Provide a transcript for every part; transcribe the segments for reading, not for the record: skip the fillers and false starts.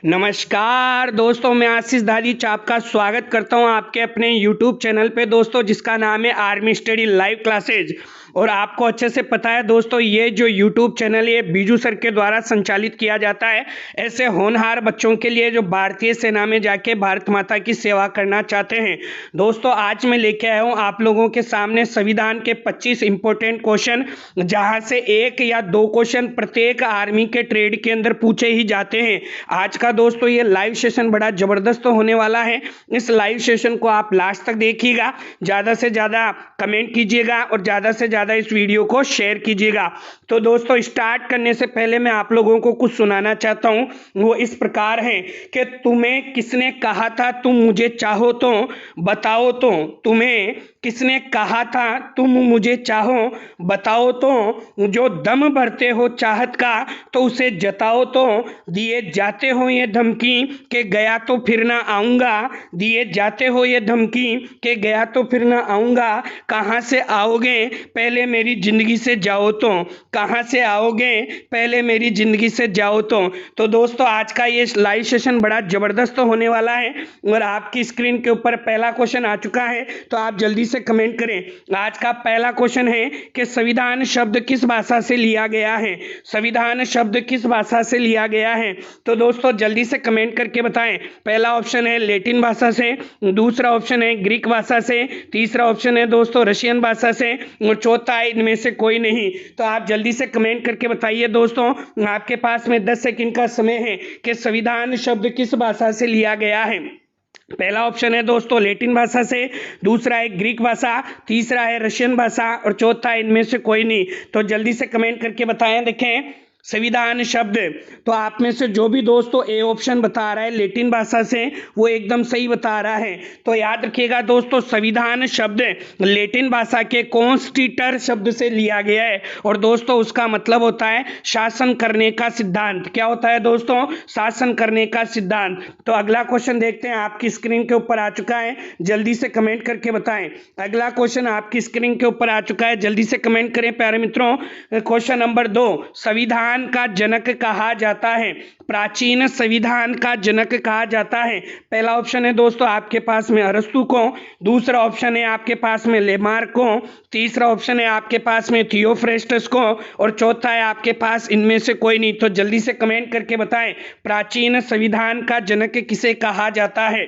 नमस्कार दोस्तों, मैं आशीष दादीच आपका स्वागत करता हूं आपके अपने YouTube चैनल पे दोस्तों, जिसका नाम है आर्मी स्टडी लाइव क्लासेज। और आपको अच्छे से पता है दोस्तों, ये जो YouTube चैनल ये बीजू सर के द्वारा संचालित किया जाता है ऐसे होनहार बच्चों के लिए जो भारतीय सेना में जाके भारत माता की सेवा करना चाहते हैं। दोस्तों आज मैं लेके आया हूँ आप लोगों के सामने संविधान के 25 इंपॉर्टेंट क्वेश्चन, जहाँ से एक या दो क्वेश्चन प्रत्येक आर्मी के ट्रेड के अंदर पूछे ही जाते हैं। आज का दोस्तों ये लाइव सेशन बड़ा जबरदस्त होने वाला है। इस लाइव सेशन को आप लास्ट तक देखिएगा, ज़्यादा से ज़्यादा कमेंट कीजिएगा और ज़्यादा से ज़्यादा इस वीडियो को शेयर कीजिएगा। तो दोस्तों स्टार्ट करने से पहले मैं आप लोगों को कुछ सुनाना चाहता हूँ, वो इस प्रकार है कि तुम्हें किसने कहा था तुम मुझे चाहो तो बताओ तो, तुम्हें किसने कहा था तुम मुझे चाहो बताओ तो, जो दम भरते हो चाहत का तो उसे जताओ तो, दिए जाते हो ये धमकी कि गया तो फिर ना आऊँगा, दिए जाते हो ये धमकी कि गया तो फिर ना आऊँगा, कहाँ से आओगे पहले मेरी ज़िंदगी से जाओ तो, कहाँ से आओगे पहले मेरी ज़िंदगी से जाओ तो दोस्तों आज का ये लाइव सेशन बड़ा ज़बरदस्त होने वाला है और आपकी स्क्रीन के ऊपर पहला क्वेश्चन आ चुका है, तो आप जल्दी से कमेंट करें। आज का पहला क्वेश्चन है कि संविधान शब्द किस भाषा से लिया गया है। संविधान शब्द किस भाषा से लिया गया है, तो दोस्तों जल्दी से कमेंट करके बताएं। पहला ऑप्शन है लैटिन भाषा से, दूसरा ऑप्शन है ग्रीक भाषा से, तीसरा ऑप्शन है दोस्तों रशियन भाषा से और चौथा है इनमें से कोई नहीं। तो आप जल्दी से कमेंट करके बताइए दोस्तों, आपके पास में 10 सेकंड का समय है कि संविधान शब्द किस भाषा से लिया गया है। पहला ऑप्शन है दोस्तों लैटिन भाषा से, दूसरा है ग्रीक भाषा, तीसरा है रशियन भाषा और चौथा इनमें से कोई नहीं। तो जल्दी से कमेंट करके बताएं। देखें संविधान शब्द, तो आप में से जो भी दोस्तों ए ऑप्शन बता रहा है लैटिन भाषा से वो एकदम सही बता रहा है। तो याद रखिएगा दोस्तों, संविधान शब्द लैटिन भाषा के कॉन्स्टिट्यूटर शब्द से लिया गया है और दोस्तों उसका मतलब होता है शासन करने का सिद्धांत। क्या होता है दोस्तों? शासन करने का सिद्धांत। तो अगला क्वेश्चन देखते हैं, आपकी स्क्रीन के ऊपर आ चुका है, जल्दी से कमेंट करके बताएं। अगला क्वेश्चन आपकी स्क्रीन के ऊपर आ चुका है, जल्दी से कमेंट करें प्यारे मित्रों। क्वेश्चन नंबर 2, संविधान का जनक कहा जाता है, प्राचीन संविधान का जनक कहा जाता है। पहला ऑप्शन है दोस्तों आपके पास में अरस्तु को, दूसरा ऑप्शन है आपके पास में लेमार्क को, तीसरा ऑप्शन है आपके पास में थियोफ्रेस्टस को और चौथा है आपके पास इनमें से कोई नहीं। तो जल्दी से कमेंट करके बताएं प्राचीन संविधान का जनक किसे कहा जाता है।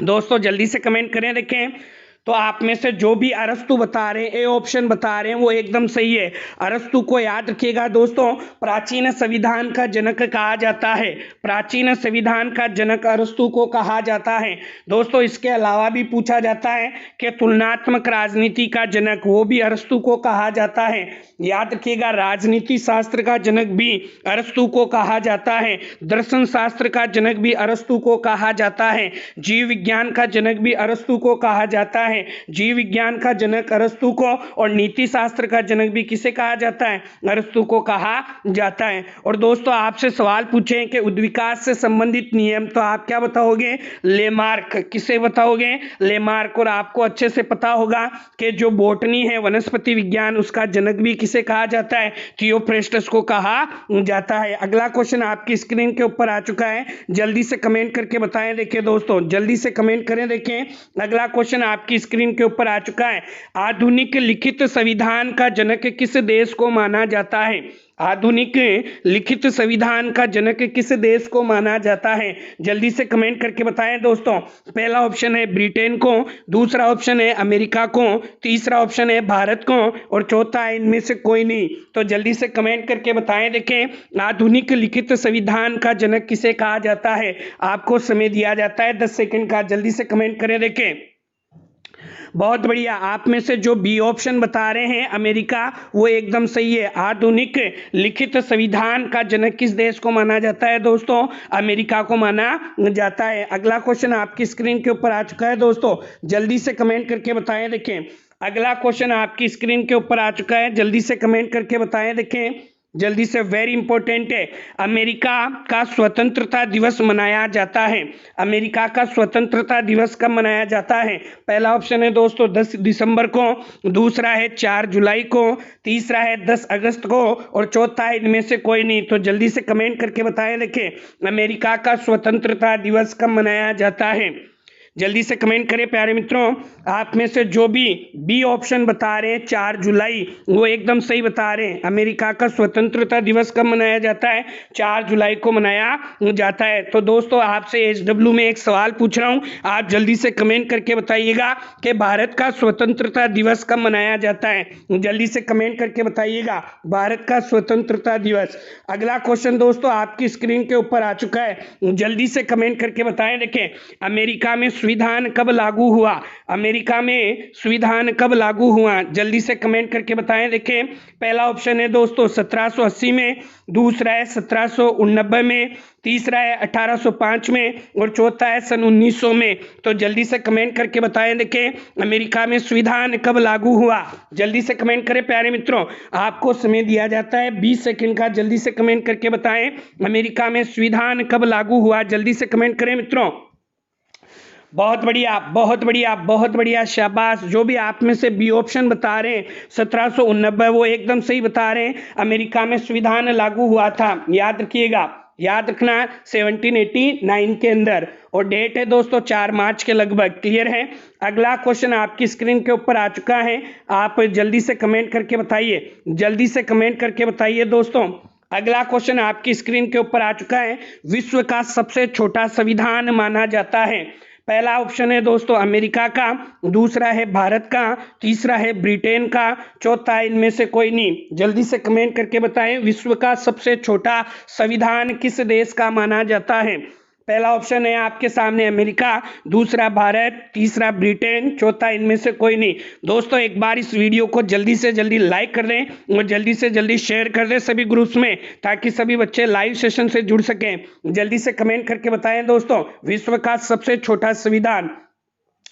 दोस्तों जल्दी से कमेंट करें। देखें तो आप में से जो भी अरस्तु बता रहे हैं, ए ऑप्शन बता रहे हैं, वो एकदम सही है। अरस्तु को याद रखिएगा दोस्तों, प्राचीन संविधान का जनक कहा जाता है, प्राचीन संविधान का जनक अरस्तु को कहा जाता है। दोस्तों इसके अलावा भी पूछा जाता है कि तुलनात्मक राजनीति का जनक, वो भी अरस्तु को कहा जाता है। याद रखिएगा राजनीति शास्त्र का जनक भी अरस्तु को कहा जाता है, दर्शन शास्त्र का जनक भी अरस्तु को कहा जाता है, जीव विज्ञान का जनक भी अरस्तु को कहा जाता है, जीव विज्ञान का जनक अरस्तु को और नीति शास्त्र का जनक भी किसे कहा जाता है? अरस्तु को कहा जाता है। और दोस्तों आपसे सवाल पूछें कि उद्विकास से संबंधित नियम, तो आप क्या बताओगे? लेमार्क। किसे बताओगे? लेमार्क। और आपको अच्छे से पता होगा कि जो बोटनी है वनस्पति विज्ञान, उसका जनक भी किसे कहा जाता है? थियोफ्रेस्टस को कहा जाता है। अगला क्वेश्चन आपकी स्क्रीन के ऊपर आ चुका है, जल्दी से कमेंट करके बताएं। देखिए दोस्तों जल्दी से कमेंट करें। देखें अगला क्वेश्चन आपकी स्क्रीन के ऊपर आ चुका है, आधुनिक लिखित संविधान का जनक किस देश को माना जाता है? आधुनिक लिखित संविधान का जनक किस देश को माना जाता है? जल्दी से कमेंट करके बताएं दोस्तों। पहला ऑप्शन है ब्रिटेन को, दूसरा ऑप्शन है अमेरिका को, तीसरा ऑप्शन है भारत को और चौथा है इनमें से कोई नहीं। तो जल्दी से कमेंट करके बताएं। देखें आधुनिक लिखित संविधान का जनक किसे कहा जाता है? आपको समय दिया जाता है 10 सेकंड का, जल्दी से कमेंट करें। देखें बहुत बढ़िया, आप में से जो बी ऑप्शन बता रहे हैं अमेरिका, वो एकदम सही है। आधुनिक लिखित संविधान का जनक किस देश को माना जाता है दोस्तों? अमेरिका को माना जाता है। अगला क्वेश्चन आपकी स्क्रीन के ऊपर आ चुका है दोस्तों, जल्दी से कमेंट करके बताएं। देखें अगला क्वेश्चन आपकी स्क्रीन के ऊपर आ चुका है, जल्दी से कमेंट करके बताएं। देखें जल्दी से, वेरी इंपॉर्टेंट है। अमेरिका का स्वतंत्रता दिवस मनाया जाता है। अमेरिका का स्वतंत्रता दिवस कब मनाया जाता है? पहला ऑप्शन है दोस्तों 10 दिसंबर को, दूसरा है 4 जुलाई को, तीसरा है 10 अगस्त को और चौथा है इनमें से कोई नहीं। तो जल्दी से कमेंट करके बताएं। देखें, अमेरिका का स्वतंत्रता दिवस कब मनाया जाता है? जल्दी से कमेंट करें प्यारे मित्रों। आप में से जो भी बी ऑप्शन बता रहे हैं 4 जुलाई, वो एकदम सही बता रहे हैं। अमेरिका का स्वतंत्रता दिवस कब मनाया जाता है? 4 जुलाई को मनाया जाता है। तो दोस्तों आपसे एचडब्ल्यू में एक सवाल पूछ रहा हूं, आप जल्दी से कमेंट करके बताइएगा कि भारत का स्वतंत्रता दिवस कब मनाया जाता है। जल्दी से कमेंट करके बताइएगा भारत का स्वतंत्रता दिवस। अगला क्वेश्चन दोस्तों आपकी स्क्रीन के ऊपर आ चुका है, जल्दी से कमेंट करके बताएं। देखें, अमेरिका में संविधान कब लागू हुआ? अमेरिका में संविधान कब लागू हुआ? जल्दी से कमेंट करके बताएं। देखें, पहला ऑप्शन है दोस्तों 1780 में, दूसरा है 1789 में, तीसरा है 1805 में और चौथा है सन 1900 में। तो जल्दी से कमेंट करके बताएं। देखें, अमेरिका में संविधान कब लागू हुआ? जल्दी से कमेंट करें प्यारे मित्रों, आपको समय दिया जाता है 20 सेकंड का। जल्दी से कमेंट करके बताएं अमेरिका में संविधान कब लागू हुआ। जल्दी से कमेंट करें मित्रों। बहुत बढ़िया, बहुत बढ़िया, बहुत बढ़िया, शाबाश। जो भी आप में से बी ऑप्शन बता रहे हैं 1789, वो एकदम सही बता रहे हैं। अमेरिका में संविधान लागू हुआ था, याद रखिएगा, याद रखना 1789 के अंदर, और डेट है दोस्तों 4 मार्च के लगभग। क्लियर है? अगला क्वेश्चन आपकी स्क्रीन के ऊपर आ चुका है, आप जल्दी से कमेंट करके बताइए। जल्दी से कमेंट करके बताइए दोस्तों। अगला क्वेश्चन आपकी स्क्रीन के ऊपर आ चुका है, विश्व का सबसे छोटा संविधान माना जाता है। पहला ऑप्शन है दोस्तों अमेरिका का, दूसरा है भारत का, तीसरा है ब्रिटेन का, चौथा इनमें से कोई नहीं। जल्दी से कमेंट करके बताएं विश्व का सबसे छोटा संविधान किस देश का माना जाता है। पहला ऑप्शन है आपके सामने अमेरिका, दूसरा भारत, तीसरा ब्रिटेन, चौथा इनमें से कोई नहीं। दोस्तों एक बार इस वीडियो को जल्दी से जल्दी लाइक कर दें और जल्दी से जल्दी शेयर कर दें सभी ग्रुप्स में, ताकि सभी बच्चे लाइव सेशन से जुड़ सकें। जल्दी से कमेंट करके बताएं दोस्तों विश्व का सबसे छोटा संविधान।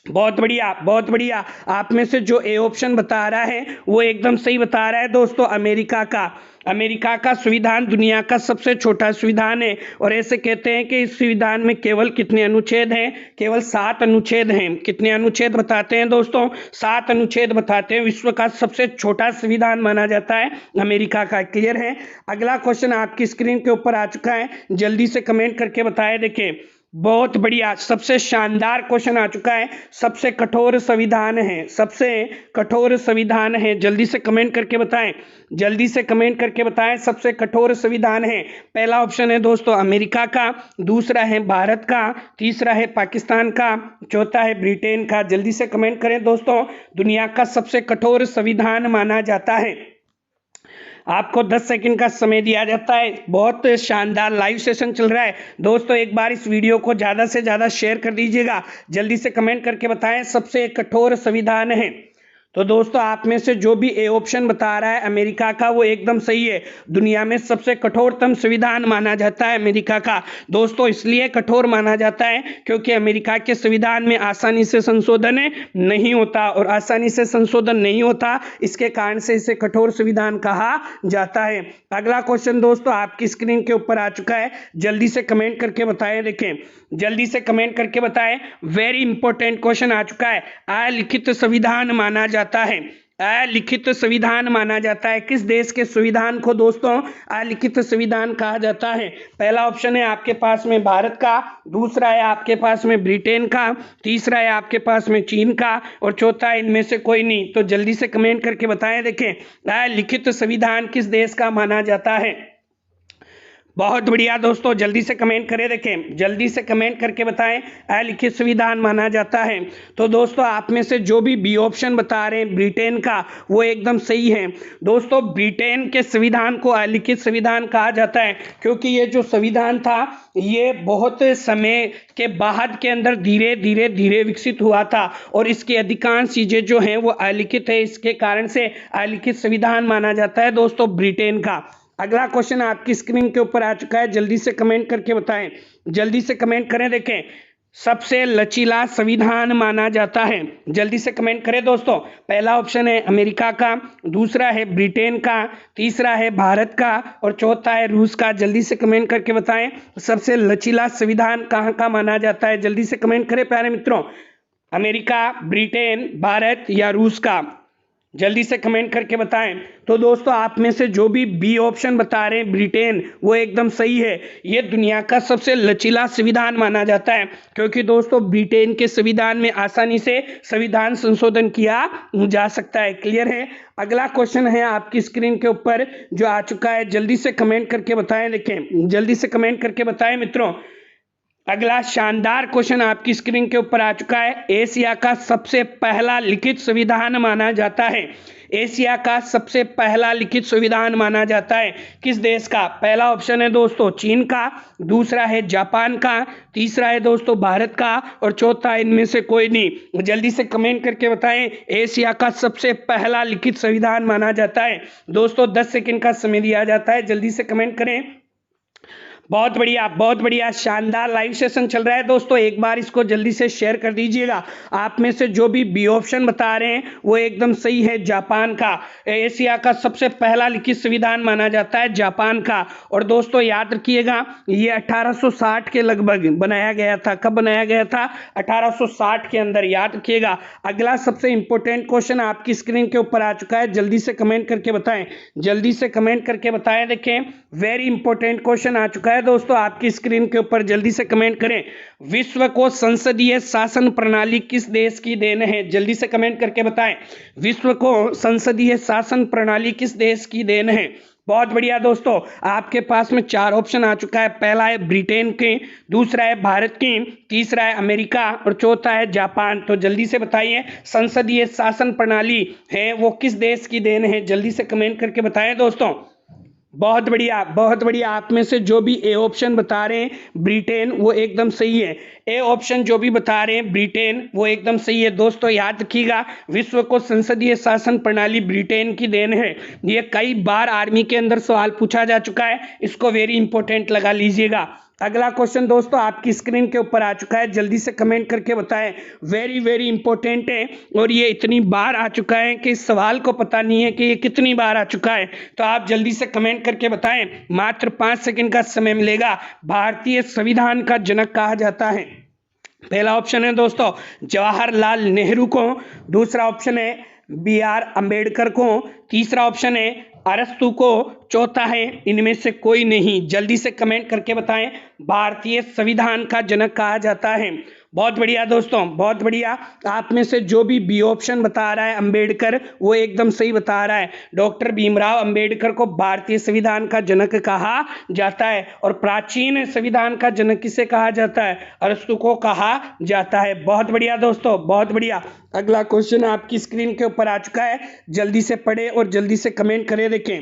बहुत बढ़िया, बहुत बढ़िया। आप में से जो ए ऑप्शन बता रहा है वो एकदम सही बता रहा है दोस्तों, अमेरिका का। अमेरिका का संविधान दुनिया का सबसे छोटा संविधान है, और ऐसे कहते हैं कि इस संविधान में केवल कितने अनुच्छेद हैं? केवल 7 अनुच्छेद हैं। कितने अनुच्छेद बताते हैं दोस्तों? 7 अनुच्छेद बताते हैं। विश्व का सबसे छोटा संविधान माना जाता है अमेरिका का। क्लियर है? अगला क्वेश्चन आपकी स्क्रीन के ऊपर आ चुका है, जल्दी से कमेंट करके बताएं। देखें, बहुत बढ़िया, सबसे शानदार क्वेश्चन आ चुका है, सबसे कठोर संविधान है, सबसे कठोर संविधान है। जल्दी से कमेंट करके बताएं। जल्दी से कमेंट करके बताएं सबसे कठोर संविधान है। पहला ऑप्शन है दोस्तों अमेरिका का, दूसरा है भारत का, तीसरा है पाकिस्तान का, चौथा है ब्रिटेन का। जल्दी से कमेंट करें दोस्तों, दुनिया का सबसे कठोर संविधान माना जाता है। आपको 10 सेकंड का समय दिया जाता है। बहुत शानदार लाइव सेशन चल रहा है दोस्तों, एक बार इस वीडियो को ज़्यादा से ज़्यादा शेयर कर दीजिएगा। जल्दी से कमेंट करके बताएं सबसे कठोर संविधान है। तो दोस्तों आप में से जो भी ए ऑप्शन बता रहा है अमेरिका का, वो एकदम सही है। दुनिया में सबसे कठोरतम संविधान माना जाता है अमेरिका का। दोस्तों इसलिए कठोर माना जाता है क्योंकि अमेरिका के संविधान में आसानी से संशोधन नहीं होता, और आसानी से संशोधन नहीं होता, इसके कारण से इसे कठोर संविधान कहा जाता है। अगला क्वेश्चन दोस्तों आपकी स्क्रीन के ऊपर आ चुका है, जल्दी से कमेंट करके बताएं। देखें, जल्दी से कमेंट करके बताएं, वेरी इंपॉर्टेंट क्वेश्चन आ चुका है। अलिखित संविधान माना जाता है। अलिखित संविधान माना जाता है किस देश के संविधान को दोस्तों अलिखित संविधान कहा जाता है? पहला ऑप्शन है आपके पास में भारत का, दूसरा है आपके पास में ब्रिटेन का, तीसरा है आपके पास में चीन का, और चौथा इनमें से कोई नहीं। तो जल्दी से कमेंट करके बताएं। देखें, अलिखित संविधान किस देश का माना जाता है? बहुत बढ़िया दोस्तों, जल्दी से कमेंट करें। देखें, जल्दी से कमेंट करके बताएं अलिखित संविधान माना जाता है। तो दोस्तों आप में से जो भी बी ऑप्शन बता रहे हैं ब्रिटेन का, वो एकदम सही है। दोस्तों ब्रिटेन के संविधान को अलिखित संविधान कहा जाता है क्योंकि ये जो संविधान था ये बहुत समय के बाद के अंदर धीरे धीरे धीरे विकसित हुआ था, और इसकी अधिकांश चीज़ें जो हैं वो अलिखित है, इसके कारण से अलिखित संविधान माना जाता है दोस्तों ब्रिटेन का। अगला क्वेश्चन आपकी स्क्रीन के ऊपर आ चुका है, जल्दी से कमेंट करके बताएं। जल्दी से कमेंट करें। देखें, सबसे लचीला संविधान माना जाता है? जल्दी से कमेंट करें दोस्तों। पहला ऑप्शन है अमेरिका का, दूसरा है ब्रिटेन का, तीसरा है भारत का और चौथा है रूस का। जल्दी से कमेंट करके बताएं सबसे लचीला संविधान कहाँ का माना जाता है। जल्दी से कमेंट करें प्यारे मित्रों। अमेरिका, ब्रिटेन, भारत या रूस का? जल्दी से कमेंट करके बताएं। तो दोस्तों आप में से जो भी बी ऑप्शन बता रहे हैं ब्रिटेन, वो एकदम सही है। ये दुनिया का सबसे लचीला संविधान माना जाता है, क्योंकि दोस्तों ब्रिटेन के संविधान में आसानी से संविधान संशोधन किया जा सकता है। क्लियर है? अगला क्वेश्चन है आपकी स्क्रीन के ऊपर जो आ चुका है, जल्दी से कमेंट करके बताएं। देखें, जल्दी से कमेंट करके बताएं मित्रों। अगला शानदार क्वेश्चन आपकी स्क्रीन के ऊपर आ चुका है। एशिया का सबसे पहला लिखित संविधान माना जाता है। एशिया का सबसे पहला लिखित संविधान माना जाता है किस देश का? पहला ऑप्शन है दोस्तों चीन का, दूसरा है जापान का, तीसरा है दोस्तों भारत का और चौथा इनमें से कोई नहीं। जल्दी से कमेंट करके बताएं एशिया का सबसे पहला लिखित संविधान माना जाता है। दोस्तों 10 सेकंड का समय दिया जाता है, जल्दी से कमेंट करें। बहुत बढ़िया, बहुत बढ़िया, शानदार लाइव सेशन चल रहा है दोस्तों। एक बार इसको जल्दी से शेयर कर दीजिएगा। आप में से जो भी बी ऑप्शन बता रहे हैं वो एकदम सही है, जापान का। एशिया का सबसे पहला लिखित संविधान माना जाता है जापान का। और दोस्तों याद रखिएगा ये 1860 के लगभग बनाया गया था। कब बनाया गया था? 1860 के अंदर, याद रखिएगा। अगला सबसे इंपॉर्टेंट क्वेश्चन आपकी स्क्रीन के ऊपर आ चुका है, जल्दी से कमेंट करके बताएं। जल्दी से कमेंट करके बताएं। देखें, वेरी इंपॉर्टेंट क्वेश्चन आ चुका है दोस्तों आपकी स्क्रीन के ऊपर, जल्दी से कमेंट करें। विश्व को संसदीय शासन प्रणाली किस देश की देन है? जल्दी से कमेंट करके बताएं। विश्व को संसदीय शासन प्रणाली किस देश की देन है? बहुत बढ़िया दोस्तों, आपके पास में 4 ऑप्शन आ चुका है। पहला है ब्रिटेन के, दूसरा है भारत की, तीसरा है अमेरिका और चौथा है जापान। तो जल्दी से बताइए संसदीय शासन प्रणाली है वो किस देश की देन है? जल्दी से कमेंट करके बताएं दोस्तों। बहुत बढ़िया, बहुत बढ़िया। आप में से जो भी ए ऑप्शन बता रहे हैं ब्रिटेन, वो एकदम सही है। ए ऑप्शन जो भी बता रहे हैं ब्रिटेन, वो एकदम सही है। दोस्तों याद रखिएगा विश्व को संसदीय शासन प्रणाली ब्रिटेन की देन है। ये कई बार आर्मी के अंदर सवाल पूछा जा चुका है, इसको वेरी इंपॉर्टेंट लगा लीजिएगा। अगला क्वेश्चन दोस्तों आपकी स्क्रीन के ऊपर आ चुका है, जल्दी से कमेंट करके बताएं। वेरी वेरी इंपॉर्टेंट है और ये इतनी बार आ चुका है कि इस सवाल को पता नहीं है कि ये कितनी बार आ चुका है। तो आप जल्दी से कमेंट करके बताएं, मात्र 5 सेकंड का समय मिलेगा। भारतीय संविधान का जनक कहा जाता है? पहला ऑप्शन है दोस्तों जवाहरलाल नेहरू को, दूसरा ऑप्शन है BR अम्बेडकर को, तीसरा ऑप्शन है अरस्तु को, चौथा है इनमें से कोई नहीं। जल्दी से कमेंट करके बताएं भारतीय संविधान का जनक कहा जाता है। बहुत बढ़िया दोस्तों, बहुत बढ़िया। आप में से जो भी बी ऑप्शन बता रहा है अम्बेडकर, वो एकदम सही बता रहा है। डॉक्टर भीमराव अम्बेडकर को भारतीय संविधान का जनक कहा जाता है। और प्राचीन संविधान का जनक किसे कहा जाता है? अरस्तु को कहा जाता है। बहुत बढ़िया दोस्तों, बहुत बढ़िया। अगला क्वेश्चन आपकी स्क्रीन के ऊपर आ चुका है, जल्दी से पढ़े और जल्दी से कमेंट करें। देखें,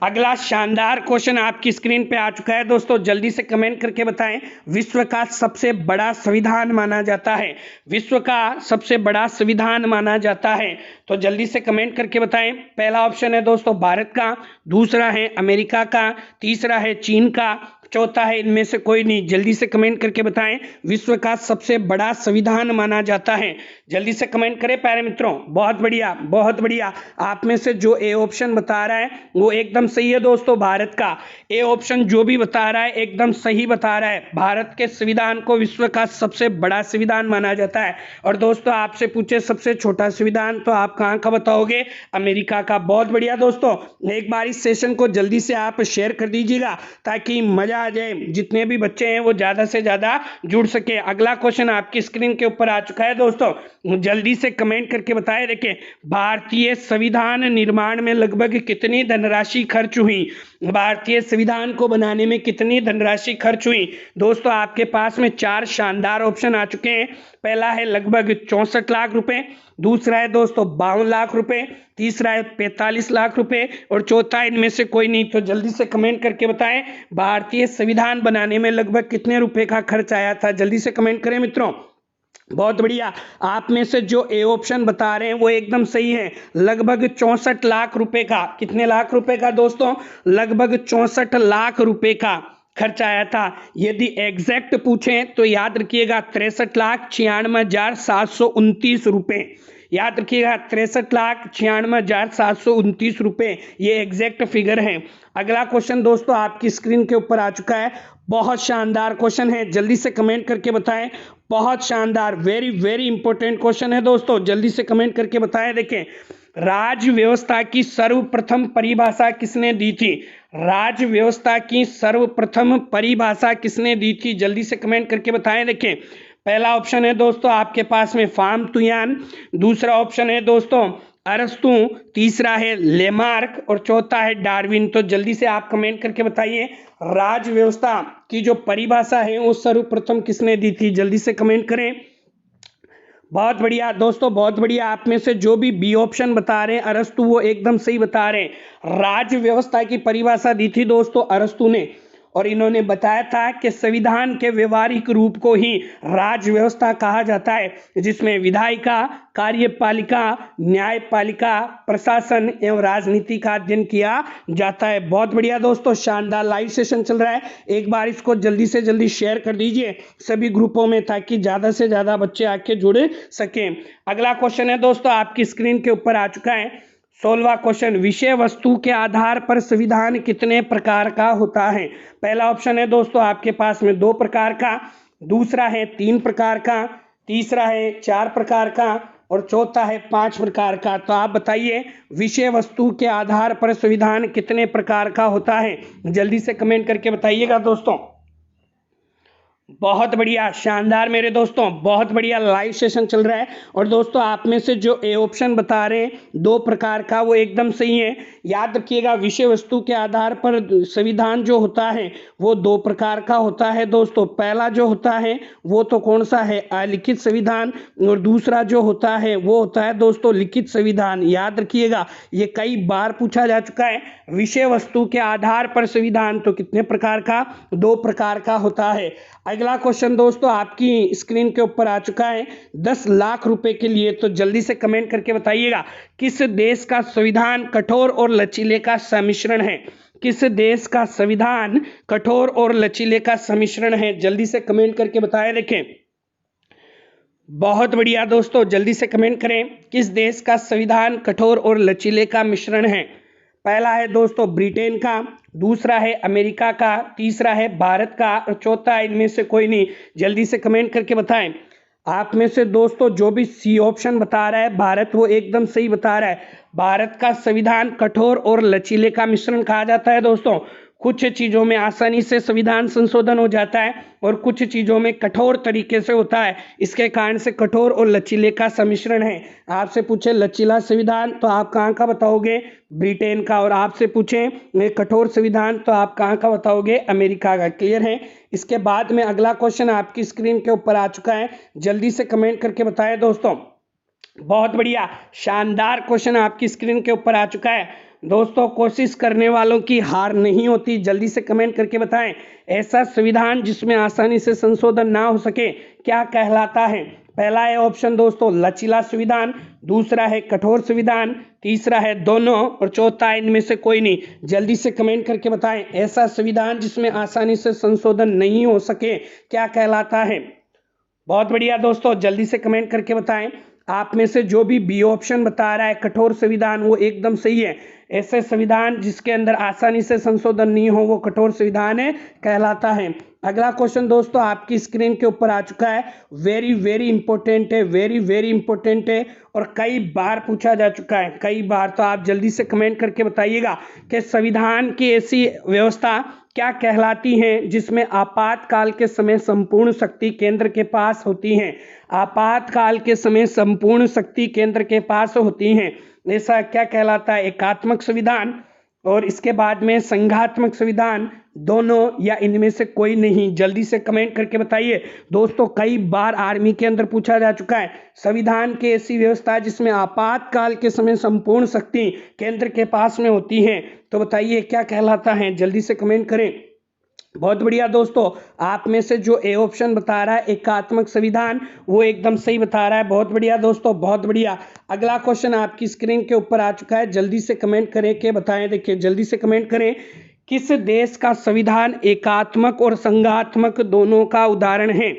अगला शानदार क्वेश्चन आपकी स्क्रीन पे आ चुका है दोस्तों, जल्दी से कमेंट करके बताएं। विश्व का सबसे बड़ा संविधान माना जाता है? विश्व का सबसे बड़ा संविधान माना जाता है? तो जल्दी से कमेंट करके बताएं। पहला ऑप्शन है दोस्तों भारत का, दूसरा है अमेरिका का, तीसरा है चीन का, चौथा है इनमें से कोई नहीं। जल्दी से कमेंट करके बताएं विश्व का सबसे बड़ा संविधान माना जाता है। जल्दी से कमेंट करें प्यारे मित्रों। बहुत बढ़िया, बहुत बढ़िया। आप में से जो ए ऑप्शन बता रहा है वो एकदम सही है दोस्तों, भारत का। ए ऑप्शन जो भी बता रहा है एकदम सही बता रहा है। भारत के संविधान को विश्व का सबसे बड़ा संविधान माना जाता है। और दोस्तों आपसे पूछे सबसे छोटा संविधान, तो आप कहाँ का बताओगे? अमेरिका का। बहुत बढ़िया दोस्तों, एक बार इस सेशन को जल्दी से आप शेयर कर दीजिएगा ताकि मजा आ जाए, जितने भी बच्चे हैं वो ज्यादा से ज्यादा जुड़ सके। अगला क्वेश्चन आपकी स्क्रीन के ऊपर आ चुका है दोस्तों, जल्दी से कमेंट करके बताएं। देखिए, भारतीय संविधान निर्माण में लगभग कितनी धनराशि खर्च हुई? भारतीय संविधान को बनाने में कितनी धनराशि खर्च हुई? दोस्तों आपके पास में 4 शानदार ऑप्शन आ चुके हैं। पहला है लगभग 64 लाख रुपए, दूसरा है दोस्तों 52 लाख रुपए, तीसरा है 45 लाख रुपए और चौथा इनमें से कोई नहीं। तो जल्दी से कमेंट करके बताएं भारतीय संविधान बनाने में लगभग कितने रुपए का खर्च आया था? जल्दी से कमेंट करें मित्रों। बहुत बढ़िया। आप में से जो ए ऑप्शन बता रहे हैं वो एकदम सही है, लगभग 64 लाख रुपए का। कितने लाख रुपए का दोस्तों? लगभग 64 लाख रुपए का। खर्च आया था। यदि एग्जैक्ट पूछें तो याद रखिएगा 63,96,729 रुपये। याद रखिएगा 63,96,729 रुपये, ये एग्जैक्ट फिगर है। अगला क्वेश्चन दोस्तों आपकी स्क्रीन के ऊपर आ चुका है। बहुत शानदार क्वेश्चन है, जल्दी से कमेंट करके बताएं। बहुत शानदार, वेरी वेरी इंपॉर्टेंट क्वेश्चन है दोस्तों, जल्दी से कमेंट करके बताएं। देखें, राज्य व्यवस्था की सर्वप्रथम परिभाषा किसने दी थी? राज्य व्यवस्था की सर्वप्रथम परिभाषा किसने दी थी? जल्दी से कमेंट करके बताएं। देखें, पहला ऑप्शन है दोस्तों आपके पास में फार्म तुयान, दूसरा ऑप्शन है दोस्तों अरस्तु, तीसरा है लेमार्क और चौथा है डार्विन। तो जल्दी से आप कमेंट करके बताइए, राज्य व्यवस्था की जो परिभाषा है वो सर्वप्रथम किसने दी थी? जल्दी से कमेंट करें। बहुत बढ़िया दोस्तों, बहुत बढ़िया। आप में से जो भी बी ऑप्शन बता रहे हैं अरस्तु, वो एकदम सही बता रहे हैं। राज्य व्यवस्था की परिभाषा दी थी दोस्तों अरस्तु ने, और इन्होंने बताया था कि संविधान के व्यवहारिक रूप को ही राज्य व्यवस्था कहा जाता है, जिसमें विधायिका, कार्यपालिका, न्यायपालिका, प्रशासन एवं राजनीति का अध्ययन किया जाता है। बहुत बढ़िया दोस्तों, शानदार लाइव सेशन चल रहा है। एक बार इसको जल्दी से जल्दी शेयर कर दीजिए सभी ग्रुपों में, ताकि ज्यादा से ज्यादा बच्चे आके जुड़ सकें। अगला क्वेश्चन है दोस्तों आपकी स्क्रीन के ऊपर आ चुका है। 16वां क्वेश्चन, विषय वस्तु के आधार पर संविधान कितने प्रकार का होता है? पहला ऑप्शन है दोस्तों आपके पास में 2 प्रकार का, दूसरा है 3 प्रकार का, तीसरा है 4 प्रकार का और चौथा है 5 प्रकार का। तो आप बताइए, विषय वस्तु के आधार पर संविधान कितने प्रकार का होता है? जल्दी से कमेंट करके बताइएगा दोस्तों। बहुत बढ़िया, शानदार मेरे दोस्तों, बहुत बढ़िया लाइव सेशन चल रहा है। और दोस्तों आप में से जो ए ऑप्शन बता रहे हैं 2 प्रकार का, वो एकदम सही है। याद रखिएगा, विषय वस्तु के आधार पर संविधान जो होता है वो 2 प्रकार का होता है दोस्तों। पहला जो होता है वो तो कौन सा है? अलिखित संविधान, और दूसरा जो होता है वो होता है दोस्तों लिखित संविधान। याद रखिएगा, ये कई बार पूछा जा चुका है। विषय वस्तु के आधार पर संविधान तो कितने प्रकार का? 2 प्रकार का होता है। अगला क्वेश्चन दोस्तों आपकी स्क्रीन के ऊपर आ चुका है 10 लाख रुपए के लिए। तो जल्दी से कमेंट करके बताइएगा, किस देश का संविधान कठोर और लचीले का सम्मिश्रण है? किस देश का संविधान कठोर और लचीले का सम्मिश्रण है? जल्दी से कमेंट करके बताएं। देखें, बहुत बढ़िया दोस्तों, जल्दी से कमेंट करें, किस देश का संविधान कठोर और लचीले का मिश्रण है? पहला है दोस्तों ब्रिटेन का, दूसरा है अमेरिका का, तीसरा है भारत का और चौथा इनमें से कोई नहीं। जल्दी से कमेंट करके बताएं। आप में से दोस्तों जो भी सी ऑप्शन बता रहा है भारत, वो एकदम सही बता रहा है। भारत का संविधान कठोर और लचीले का मिश्रण कहा जाता है दोस्तों। कुछ चीज़ों में आसानी से संविधान संशोधन हो जाता है और कुछ चीज़ों में कठोर तरीके से होता है। इसके कारण से कठोर और लचीले का सम्मिश्रण है। आपसे पूछे लचीला संविधान तो आप कहाँ का बताओगे? ब्रिटेन का। और आपसे पूछे कठोर संविधान तो आप कहाँ का बताओगे? अमेरिका का। क्लियर है? इसके बाद में अगला क्वेश्चन आपकी स्क्रीन के ऊपर आ चुका है, जल्दी से कमेंट करके बताएं दोस्तों। बहुत बढ़िया, शानदार क्वेश्चन आपकी स्क्रीन के ऊपर आ चुका है दोस्तों। कोशिश करने वालों की हार नहीं होती, जल्दी से कमेंट करके बताएं। ऐसा संविधान जिसमें आसानी से संशोधन ना हो सके क्या कहलाता है? पहला है ऑप्शन दोस्तों लचीला संविधान, दूसरा है कठोर संविधान, तीसरा है दोनों और चौथा इनमें से कोई नहीं। जल्दी से कमेंट करके बताएं, ऐसा संविधान जिसमें आसानी से संशोधन नहीं हो सके क्या कहलाता है? बहुत बढ़िया दोस्तों, जल्दी से कमेंट करके बताएं। आप में से जो भी बी ऑप्शन बता रहा है कठोर संविधान, वो एकदम सही है। ऐसे संविधान जिसके अंदर आसानी से संशोधन नहीं हो वो कठोर संविधान है कहलाता है। अगला क्वेश्चन दोस्तों आपकी स्क्रीन के ऊपर आ चुका है, वेरी वेरी इंपॉर्टेंट है, वेरी वेरी इंपॉर्टेंट है और कई बार पूछा जा चुका है, कई बार। तो आप जल्दी से कमेंट करके बताइएगा कि संविधान की ऐसी व्यवस्था क्या कहलाती हैं जिसमें आपातकाल के समय संपूर्ण शक्ति केंद्र के पास होती हैं? आपातकाल के समय संपूर्ण शक्ति केंद्र के पास होती हैं, ऐसा क्या कहलाता है? एकात्मक संविधान और इसके बाद में संघात्मक संविधान, दोनों या इनमें से कोई नहीं? जल्दी से कमेंट करके बताइए दोस्तों। कई बार आर्मी के अंदर पूछा जा चुका है, संविधान की ऐसी व्यवस्था जिसमें आपातकाल के समय संपूर्ण शक्ति केंद्र के पास में होती है, तो बताइए क्या कहलाता है? जल्दी से कमेंट करें। बहुत बढ़िया दोस्तों, आप में से जो ए ऑप्शन बता रहा है एकात्मक संविधान, वो एकदम सही बता रहा है। बहुत बढ़िया दोस्तों, बहुत बढ़िया। अगला क्वेश्चन आपकी स्क्रीन के ऊपर आ चुका है, जल्दी से कमेंट करें कि बताएं। देखिए, जल्दी से कमेंट करें, किस देश का संविधान एकात्मक और संघात्मक दोनों का उदाहरण है?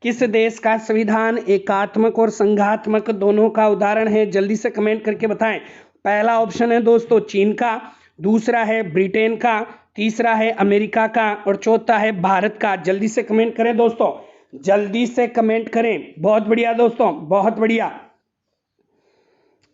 किस देश का संविधान एकात्मक और संघात्मक दोनों का उदाहरण है? जल्दी से कमेंट करके बताएं। पहला ऑप्शन है दोस्तों चीन का, दूसरा है ब्रिटेन का, तीसरा है अमेरिका का और चौथा है भारत का। जल्दी से कमेंट करें दोस्तों, जल्दी से कमेंट करें। बहुत बढ़िया दोस्तों, बहुत बढ़िया।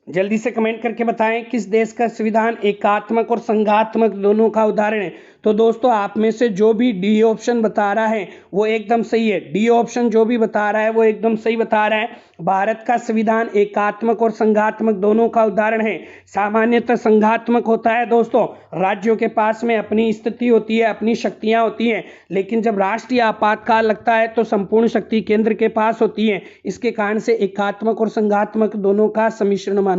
जल्दी से कमेंट करके बताएं किस देश का संविधान एकात्मक और संघात्मक दोनों का उदाहरण है। तो दोस्तों आप में से जो भी डी ऑप्शन बता रहा है वो एकदम सही है। डी ऑप्शन जो भी बता रहा है वो एकदम सही बता रहा है। भारत का संविधान एकात्मक और संघात्मक दोनों का उदाहरण है। सामान्यतः संघात्मक होता है दोस्तों, राज्यों के पास में अपनी स्थिति होती है, अपनी शक्तियां होती हैं, लेकिन जब राष्ट्रीय आपातकाल लगता है तो संपूर्ण शक्ति केंद्र के पास होती है। इसके कारण से एकात्मक और संघात्मक दोनों का सम्मिश्रण माना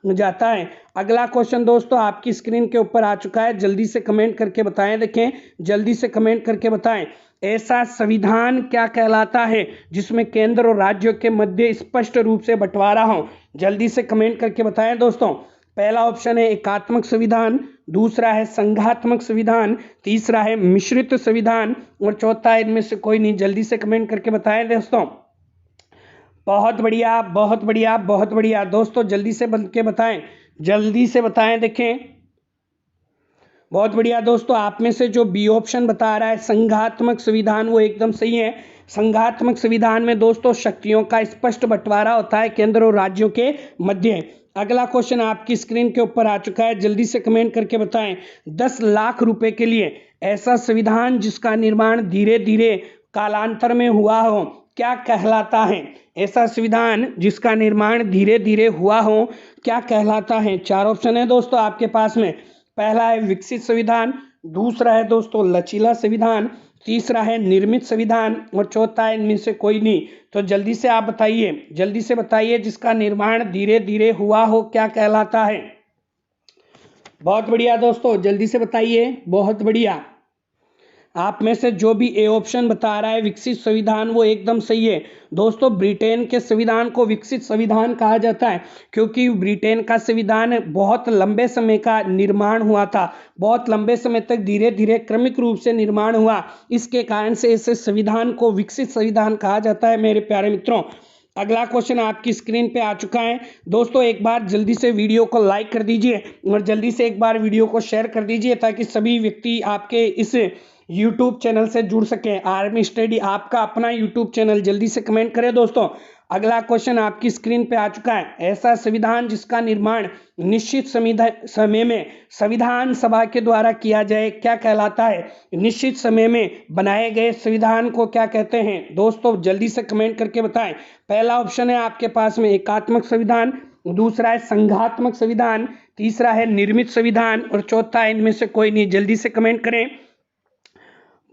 जाता है। अगला क्वेश्चन दोस्तों आपकी स्क्रीन के ऊपर आ चुका है, जल्दी से कमेंट करके बताएं। देखें, जल्दी से कमेंट करके बताएं, ऐसा संविधान क्या कहलाता है जिसमें केंद्र और राज्यों के मध्य स्पष्ट रूप से बंटवारा हो? जल्दी से कमेंट करके बताएं दोस्तों। पहला ऑप्शन है एकात्मक संविधान, दूसरा है संघात्मक संविधान, तीसरा है मिश्रित संविधान और चौथा है इनमें से कोई नहीं। जल्दी से कमेंट करके बताएं दोस्तों। बहुत बढ़िया, बहुत बढ़िया, बहुत बढ़िया दोस्तों, जल्दी से बन के बताएं, जल्दी से बताएं। देखें, बहुत बढ़िया दोस्तों, आप में से जो बी ऑप्शन बता रहा है संघात्मक संविधान वो एकदम सही है। संघात्मक संविधान में दोस्तों शक्तियों का स्पष्ट बंटवारा होता है केंद्र और राज्यों के मध्य। अगला क्वेश्चन आपकी स्क्रीन के ऊपर आ चुका है, जल्दी से कमेंट करके बताएं। 10 लाख रुपए के लिए ऐसा संविधान जिसका निर्माण धीरे धीरे कालांतर में हुआ हो क्या कहलाता है? ऐसा संविधान जिसका निर्माण धीरे धीरे हुआ हो क्या कहलाता है? 4 ऑप्शन है दोस्तों आपके पास में। पहला है विकसित संविधान, दूसरा है दोस्तों लचीला संविधान, तीसरा है निर्मित संविधान और चौथा है इनमें से कोई नहीं। तो जल्दी से आप बताइए, जल्दी से बताइए, जिसका निर्माण धीरे धीरे हुआ हो क्या कहलाता है? बहुत बढ़िया दोस्तों, जल्दी से बताइए, बहुत बढ़िया। आप में से जो भी ए ऑप्शन बता रहा है विकसित संविधान वो एकदम सही है दोस्तों। ब्रिटेन के संविधान को विकसित संविधान कहा जाता है क्योंकि ब्रिटेन का संविधान बहुत लंबे समय का निर्माण हुआ था, बहुत लंबे समय तक धीरे धीरे क्रमिक रूप से निर्माण हुआ, इसके कारण से इस संविधान को विकसित संविधान कहा जाता है मेरे प्यारे मित्रों। अगला क्वेश्चन आपकी स्क्रीन पे आ चुका है दोस्तों, एक बार जल्दी से वीडियो को लाइक कर दीजिए और जल्दी से एक बार वीडियो को शेयर कर दीजिए ताकि सभी व्यक्ति आपके इस YouTube चैनल से जुड़ सकें। आर्मी स्टडी आपका अपना YouTube चैनल, जल्दी से कमेंट करें दोस्तों। अगला क्वेश्चन आपकी स्क्रीन पे आ चुका है, ऐसा संविधान जिसका निर्माण निश्चित समय में संविधान सभा के द्वारा किया जाए क्या कहलाता है? निश्चित समय में बनाए गए संविधान को क्या कहते हैं दोस्तों? जल्दी से कमेंट करके बताएं। पहला ऑप्शन है आपके पास में एकात्मक संविधान, दूसरा है संघात्मक संविधान, तीसरा है निर्मित संविधान और चौथा है इनमें से कोई नहीं। जल्दी से कमेंट करें।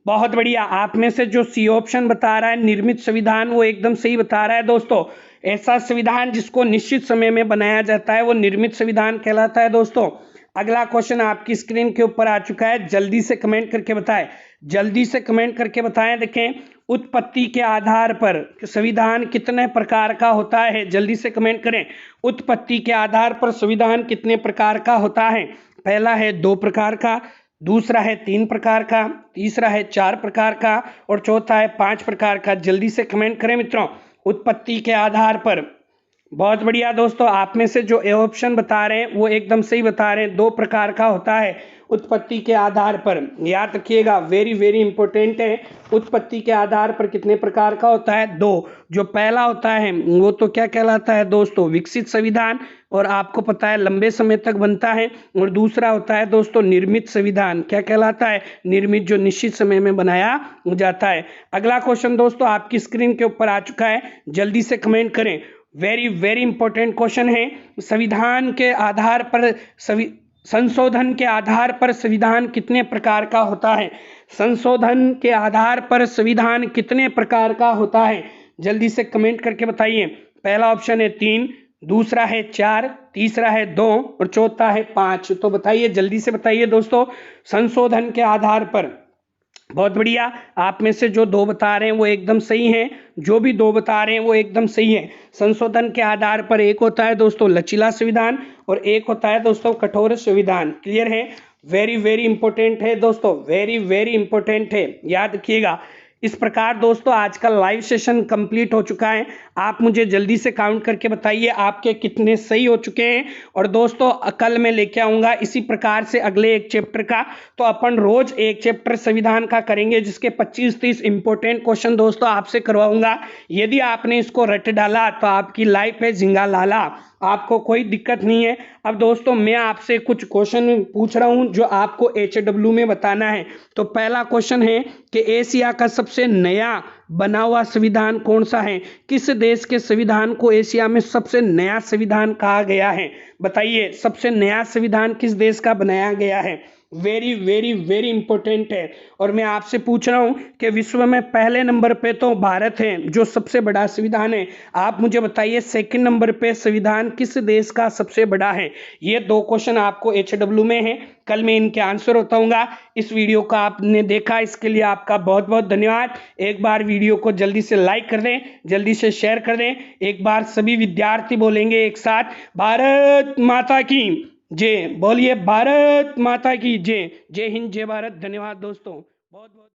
बहुत बढ़िया, आप में से जो सी ऑप्शन बता रहा है निर्मित संविधान वो एकदम सही बता रहा है दोस्तों। ऐसा संविधान जिसको निश्चित समय में बनाया जाता है वो निर्मित संविधान कहलाता है दोस्तों। अगला क्वेश्चन आपकी स्क्रीन के ऊपर आ चुका है, जल्दी से कमेंट करके बताएं, जल्दी से कमेंट करके बताएं। देखें, उत्पत्ति के आधार पर संविधान कितने प्रकार का होता है? जल्दी से कमेंट करें। उत्पत्ति के आधार पर संविधान कितने प्रकार का होता है? पहला है 2 प्रकार का, दूसरा है 3 प्रकार का, तीसरा है 4 प्रकार का और चौथा है 5 प्रकार का। जल्दी से कमेंट करें मित्रों, उत्पत्ति के आधार पर। बहुत बढ़िया दोस्तों, आप में से जो ए ऑप्शन बता रहे हैं वो एकदम सही बता रहे हैं, 2 प्रकार का होता है उत्पत्ति के आधार पर। याद रखिएगा, वेरी वेरी इंपॉर्टेंट है। उत्पत्ति के आधार पर कितने प्रकार का होता है? 2। जो पहला होता है वो तो क्या कहलाता है दोस्तों? विकसित संविधान, और आपको पता है लंबे समय तक बनता है। और दूसरा होता है दोस्तों निर्मित संविधान, क्या कहलाता है? निर्मित, जो निश्चित समय में बनाया जाता है। अगला क्वेश्चन दोस्तों आपकी स्क्रीन के ऊपर आ चुका है, जल्दी से कमेंट करें। वेरी वेरी इंपॉर्टेंट क्वेश्चन है। संविधान के आधार पर संशोधन के आधार पर संविधान कितने प्रकार का होता है? संशोधन के आधार पर संविधान कितने प्रकार का होता है? जल्दी से कमेंट करके बताइए। पहला ऑप्शन है 3, दूसरा है 4, तीसरा है 2 और चौथा है 5। तो बताइए, जल्दी से बताइए दोस्तों, संशोधन के आधार पर। बहुत बढ़िया, आप में से जो 2 बता रहे हैं वो एकदम सही हैं, जो भी 2 बता रहे हैं वो एकदम सही है। संशोधन के आधार पर एक होता है दोस्तों लचीला संविधान और एक होता है दोस्तों कठोर संविधान। क्लियर है? वेरी वेरी इंपॉर्टेंट है दोस्तों, वेरी वेरी इंपॉर्टेंट है, याद रखिएगा। इस प्रकार दोस्तों आज का लाइव सेशन कंप्लीट हो चुका है। आप मुझे जल्दी से काउंट करके बताइए आपके कितने सही हो चुके हैं। और दोस्तों कल मैं लेके आऊँगा इसी प्रकार से अगले एक चैप्टर का। तो अपन रोज एक चैप्टर संविधान का करेंगे, जिसके 25-30 इंपॉर्टेंट क्वेश्चन दोस्तों आपसे करवाऊंगा। यदि आपने इसको रट डाला तो आपकी लाइफ है झिंगा लाला, आपको कोई दिक्कत नहीं है। अब दोस्तों मैं आपसे कुछ क्वेश्चन पूछ रहा हूं जो आपको HW में बताना है। तो पहला क्वेश्चन है कि एशिया का सबसे नया बना हुआ संविधान कौन सा है? किस देश के संविधान को एशिया में सबसे नया संविधान कहा गया है? बताइए, सबसे नया संविधान किस देश का बनाया गया है? वेरी वेरी वेरी इंपॉर्टेंट है। और मैं आपसे पूछ रहा हूं कि विश्व में पहले नंबर पे तो भारत है जो सबसे बड़ा संविधान है। आप मुझे बताइए सेकंड नंबर पे संविधान किस देश का सबसे बड़ा है? ये दो क्वेश्चन आपको HW में है, कल मैं इनके आंसर बताऊंगा। इस वीडियो को आपने देखा इसके लिए आपका बहुत बहुत धन्यवाद। एक बार वीडियो को जल्दी से लाइक कर दें, जल्दी से शेयर कर दें। एक बार सभी विद्यार्थी बोलेंगे एक साथ, भारत माता की जय। बोलिए, भारत माता की जय। जय हिंद, जय भारत। धन्यवाद दोस्तों, बहुत बहुत।